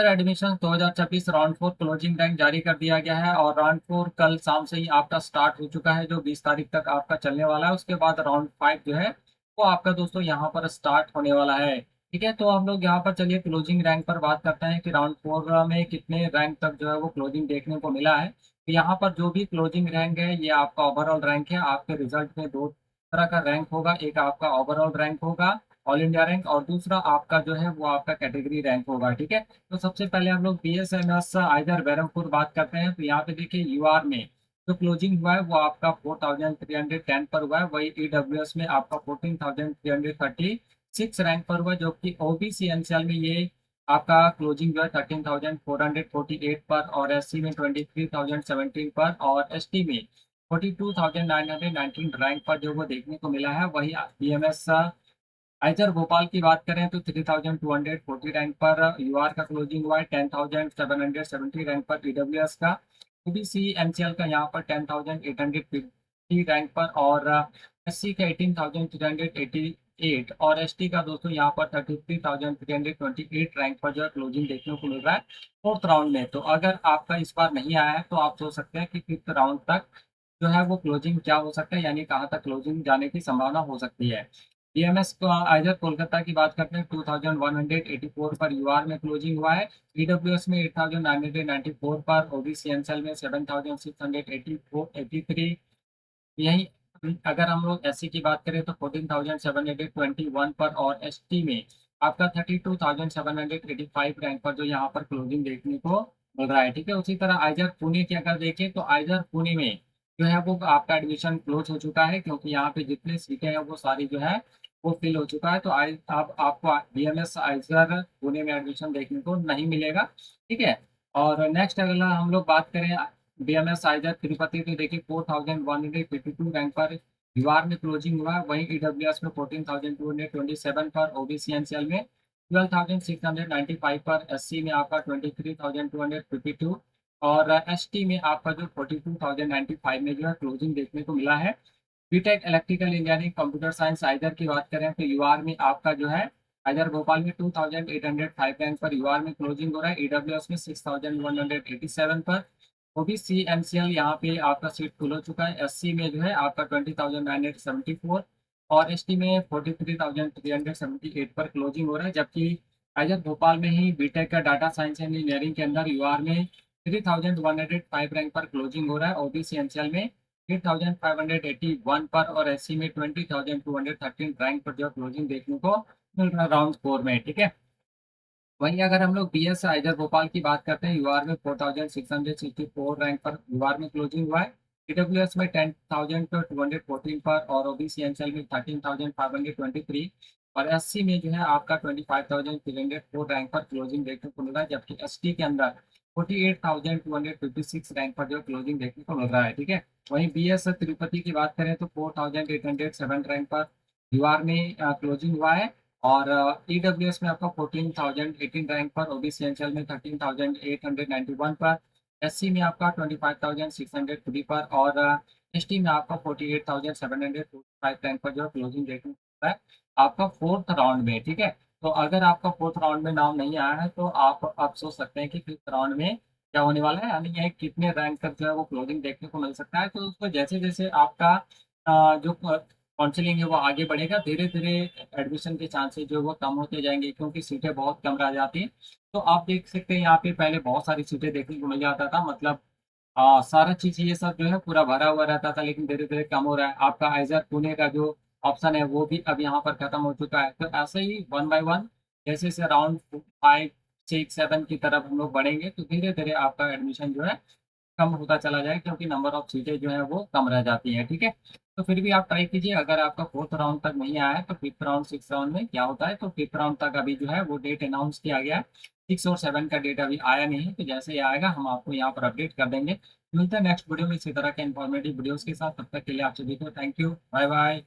Admission 2026 round 4 closing rank जारी कर दिया गया है और राउंड 4 कल शाम से ही आपका स्टार्ट हो चुका है, जो 20 तारीख तक आपका चलने वाला है। उसके बाद राउंड 5 जो है वो आपका दोस्तों यहाँ पर स्टार्ट होने वाला है। ठीक है, तो हम लोग यहाँ पर चलिए क्लोजिंग रैंक पर बात करते हैं कि राउंड 4 में कितने रैंक तक जो है वो क्लोजिंग देखने को मिला है। तो यहाँ पर जो भी क्लोजिंग रैंक है ये आपका ओवरऑल रैंक है। आपके रिजल्ट में दो तरह का रैंक होगा, एक आपका ओवरऑल रैंक होगा ऑल इंडिया रैंक, और दूसरा आपका जो है वो आपका कैटेगरी रैंक होगा। ठीक है, तो सबसे पहले हम लोग बीएसएमएस आइजर बहरमपुर बात करते हैं। तो यहाँ पे देखिए यूआर में जो क्लोजिंग हुआ है वो आपका 4310 पर हुआ है। वही ईडब्ल्यूएस में आपका 14336 रैंक पर हुआ, जो कि ओबीसी एनसीएल में ये आपका क्लोजिंग जो है 13448 पर, और एससी में 23017 पर, और एसटी में 42919 रैंक पर जो वो देखने को मिला है। वही बीएमएस आइजर भोपाल की बात करें तो 3240 रैंक पर यूआर का क्लोजिंग हुआ है। 10770 रैंक पर ईडब्ल्यूएस का, ओबीसी एनसीएल का यहाँ पर 10850 रैंक पर, और एससी का 18388, और एसटी का दोस्तों यहाँ पर 33328 रैंक पर जो है क्लोजिंग देखने को मिल रहा है फोर्थ राउंड में। तो अगर आपका इस बार नहीं आया है तो आप सोच सकते हैं कि फिफ्थ राउंड तक जो है वो क्लोजिंग क्या हो सकता है, यानी कहाँ तक क्लोजिंग जाने की संभावना हो सकती है। बीएमएस को आइजर कोलकाता की बात करते हैं, 2184 पर यूआर में क्लोजिंग हुआ है। ईडब्ल्यूएस में 8994 पर, ओबीसी एनसीएल में 7683, यही अगर हम लोग एससी की बात करें तो 14721 पर, और एसटी में आपका 32785 रैंक पर जो यहाँ पर क्लोजिंग देखने को मिल रहा है। ठीक है, उसी तरह आइजर पुणे की अगर देखें तो आइजर पुणे में जो है वो आपका एडमिशन क्लोज हो चुका है, क्योंकि यहाँ पे जितने सीटें हैं वो सारी जो है वो फिल हो चुका है। तो आई आप आपको बीएमएस आइजर पुणे में एडमिशन देखने को नहीं मिलेगा। ठीक है, और नेक्स्ट अगला हम लोग बात करें बीएमएस आइजर तिरुपति, तो देखिए 4152 रैंक पर दीवार में क्लोजिंग हुआ है। वहीं ईडब्ल्यूएस में 14227 पर, ओबीसी एनसीएल में 12695 पर, एससी में आपका 23252, और एसटी में आपका जो 42095 में जो है क्लोजिंग देखने को मिला है। BTech electrical engineering computer science IISER की बात करें तो यूआर में आपका जो है आइजर भोपाल में 2805 रैंक पर यूआर में क्लोजिंग हो रहा है। ईडब्ल्यूएस में 6187 पर, ओबीसी एनसीएल यहाँ पे आपका सीट फुल हो चुका है। एससी में जो है आपका 20974, और एसटी में 43378 पर क्लोजिंग हो रहा है। जबकि आइजर भोपाल में ही बीटेक का डाटा साइंस एंड इंजीनियरिंग के अंदर यूआर में 3105 रैंक पर क्लोजिंग हो रहा है। ओबीसी एनसीएल में 8581 पर, और एससी में 20213 रैंक पर जो क्लोजिंग देखने को मिल रहा है राउंड 4 में। ठीक है, वहीं अगर हम लोग बीएस आइजर भोपाल की बात करते हैं, यूआर में 4664 रैंक पर यूआर में क्लोजिंग हुआ है। ईडब्ल्यूएस में 10214 पर, और ओबीसी एनसीएल में 13523, और एससी में जो है आपका 25304 रैंक पर क्लोजिंग देखने को मिल रहा है। जबकि एसटी के अंदर 48256 रैंक पर जो क्लोजिंग देखने को मिल रहा है। ठीक है, वहीं बीएस तिरुपति की बात करें तो 4807 रैंक पर यूआर में क्लोजिंग हुआ है, और ईडब्ल्यूएस में आपका 14018 रैंक पर, ओबीसी एनसीएल में 13891 पर, एससी में आपका 25603 पर, और एसटी में आपका 48745 रैंक पर जो क्लोजिंग देखने को मिलता है आपका फोर्थ राउंड में। ठीक है, तो अगर आपका फोर्थ राउंड में नाम नहीं आया है तो आप सोच सकते हैं कि फिफ्थ राउंड में क्या होने वाला है, यानी यह कितने रैंक तक जो है वो क्लोजिंग देखने को मिल सकता है। तो उसको जैसे जैसे आपका जो काउंसलिंग है वो आगे बढ़ेगा, धीरे-धीरे एडमिशन के चांसेस जो है वो कम होते जाएँगे, क्योंकि सीटें बहुत कम रह जाती हैं। तो आप देख सकते हैं यहाँ पे पहले बहुत सारी सीटें देखने को मिल जाता था, मतलब सारा चीज़ ये सब जो है पूरा भरा हुआ रहता था, लेकिन धीरे-धीरे कम हो रहा है। आपका आइज़र पुणे का जो ऑप्शन है वो भी अब यहाँ पर खत्म हो चुका है। तो ऐसे ही वन बाय वन जैसे-जैसे राउंड 5, 6, 7 की तरफ हम लोग बढ़ेंगे तो धीरे-धीरे आपका एडमिशन जो है कम होता चला जाएगा, क्योंकि नंबर ऑफ सीटें जो है वो कम रह जाती हैं। ठीक है? तो फिर भी आप ट्राई कीजिए, अगर आपका 4th राउंड तक नहीं आया है तो 5th राउंड, 6th राउंड में क्या होता है। तो 5th राउंड तक अभी जो है वो डेट अनाउंस किया गया है। 6 और 7 का डेट अभी आया नहीं है, तो जैसे ही आएगा हम आपको यहाँ पर अपडेट कर देंगे। मिलते हैं नेक्स्ट वीडियो में इसी तरह के इन्फॉर्मेटिव वीडियोज़ के साथ, तब तक के लिए आप सभी को थैंक यू। Bye bye.